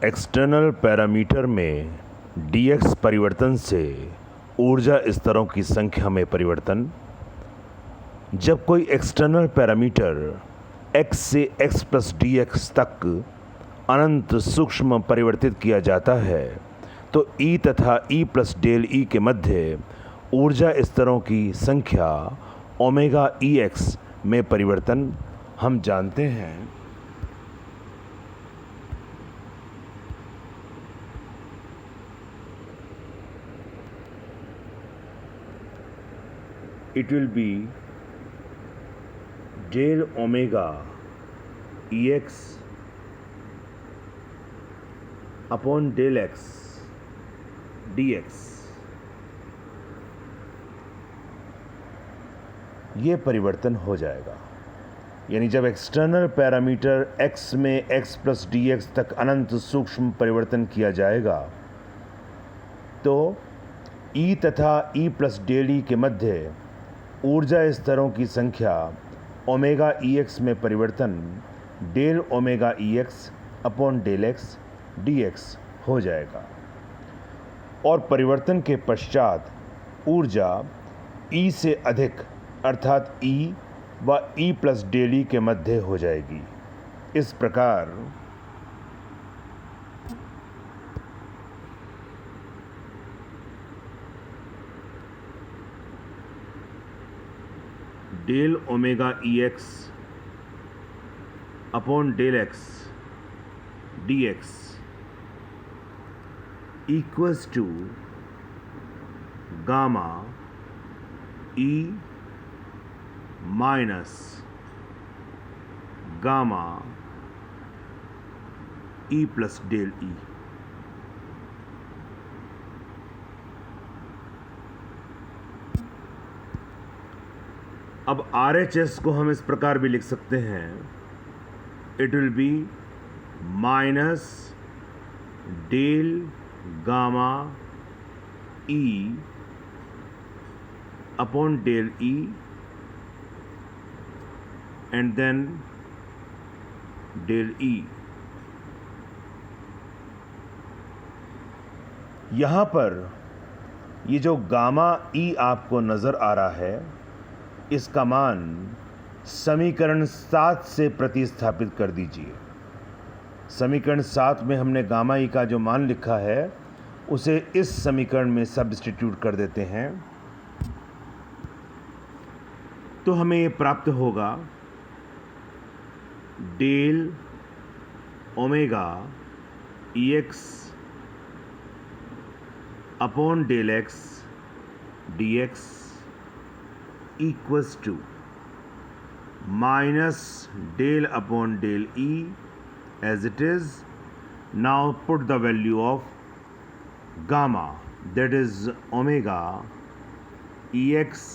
External parameter में dx परिवर्तन से ऊर्जा स्तरों की संख्या में परिवर्तन। जब कोई एक्सटर्नल पैरामीटर x से x प्लस dx तक अनंत सूक्ष्म परिवर्तित किया जाता है तो E तथा E प्लस डेल E के मध्य ऊर्जा स्तरों की संख्या ओमेगा EX में परिवर्तन हम जानते हैं it will be del omega EX upon del X dx। ये परिवर्तन हो जाएगा, यानी जब एक्सटर्नल पैरामीटर x में x प्लस dx तक अनंत सूक्ष्म परिवर्तन किया जाएगा तो E तथा E प्लस डेल E के मध्य ऊर्जा स्तरों की संख्या ओमेगा EX में परिवर्तन del omega EX upon del X dx हो जाएगा और परिवर्तन के पश्चात ऊर्जा E से अधिक अर्थात E व E प्लस डेल E के मध्य हो जाएगी। इस प्रकार del omega EX upon del X dx equals to gamma E minus gamma E plus del E। अब RHS को हम इस प्रकार भी लिख सकते हैं, it will be minus del gamma E upon del E and then del E। यहाँ पर ये जो गामा E आपको नज़र आ रहा है इसका मान समीकरण 7 से प्रतिस्थापित कर दीजिए। समीकरण 7 में हमने गामा ई का जो मान लिखा है उसे इस समीकरण में सब्स्टिट्यूट कर देते हैं तो हमें ये प्राप्त होगा del omega EX upon del X dx equals to minus del upon del E as it is. Now put the value of gamma, that is omega EX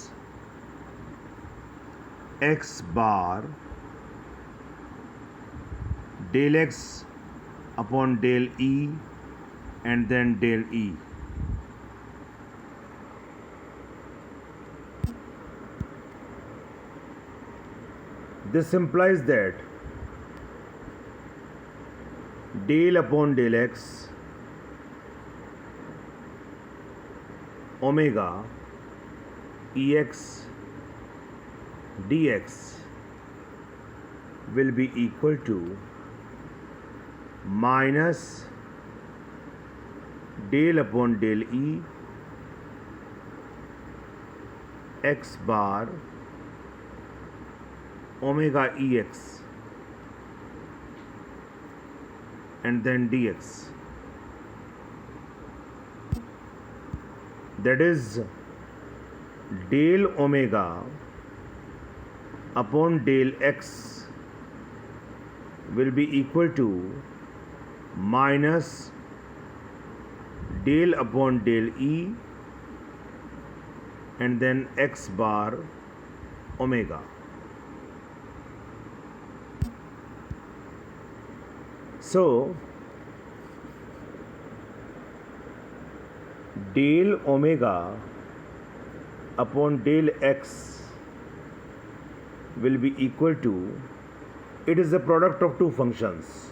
x bar del X upon del E and then del E. This implies that del upon del X omega EX dx will be equal to minus del upon del E x bar omega EX and then dx, that is del omega upon del X will be equal to minus del upon del E and then x bar omega. So del omega upon del X will be equal to, it is a product of two functions.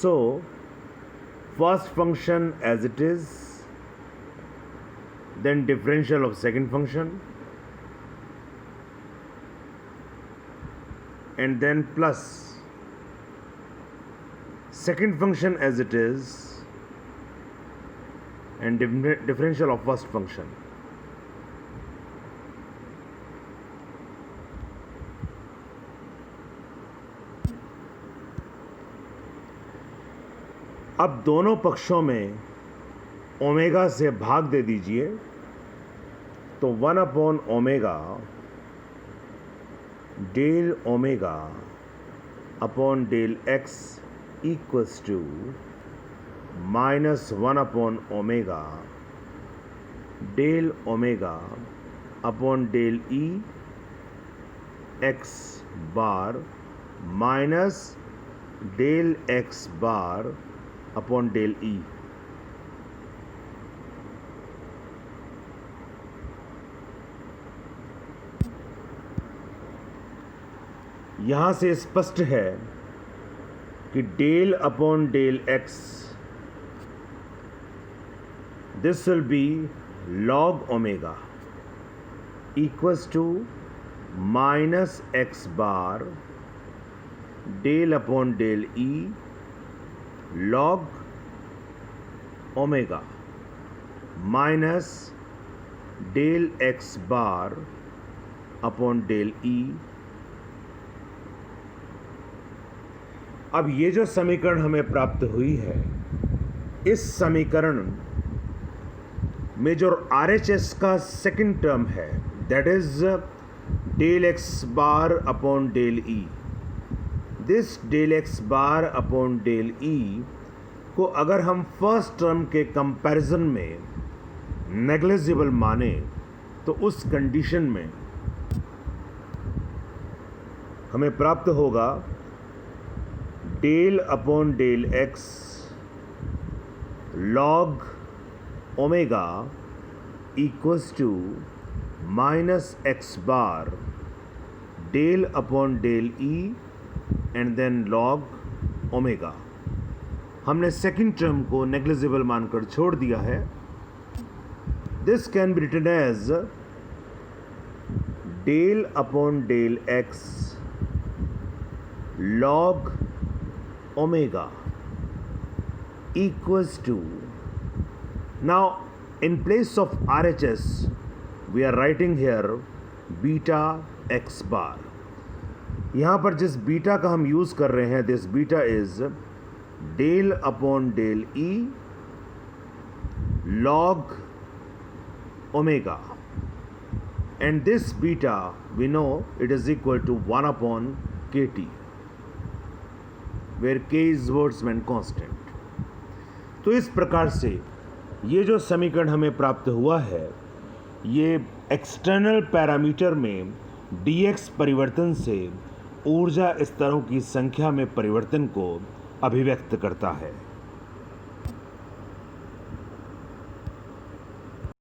So first function as it is, then differential of second function, and then plus second function as it is and differential of first function. अब दोनों पक्षों में omega से भाग दे दीजिए, तो 1/ओमेगा del omega upon del x equals to -1/ओमेगा del omega upon del e x bar minus del x bar upon del e. यहां से स्पष्ट है कि del upon del x, this will be log omega equals to minus x bar del upon del e log omega minus del x bar upon del e. अब ये जो समीकरण हमें प्राप्त हुई है, इस समीकरण में जो RHS का सेकंड टर्म है, that is del x bar upon del e. This del x bar upon del e को अगर हम फर्स्ट टर्म के कंपैरिजन में नेग्लिजिबल माने, तो उस कंडीशन में हमें प्राप्त होगा del upon del x log omega equals to minus x bar del upon del e and then log omega. हमने सेकंड टर्म को नेग्लिजिबल मानकर छोड़ दिया है. This can be written as del upon del x log omega equals to, now in place of RHS we are writing here beta x bar. यहाँ पर जिस beta का हम यूज़ कर रहे हैं, this beta is del upon del e log omega, and this beta we know it is equal to 1/kt where k is Boltzmann constant. तो इस प्रकार से ये जो समीकरण हमें प्राप्त हुआ है, ये एक्सटर्नल पैरामीटर में dx परिवर्तन से ऊर्जा स्तरों की संख्या में परिवर्तन को अभिव्यक्त करता है.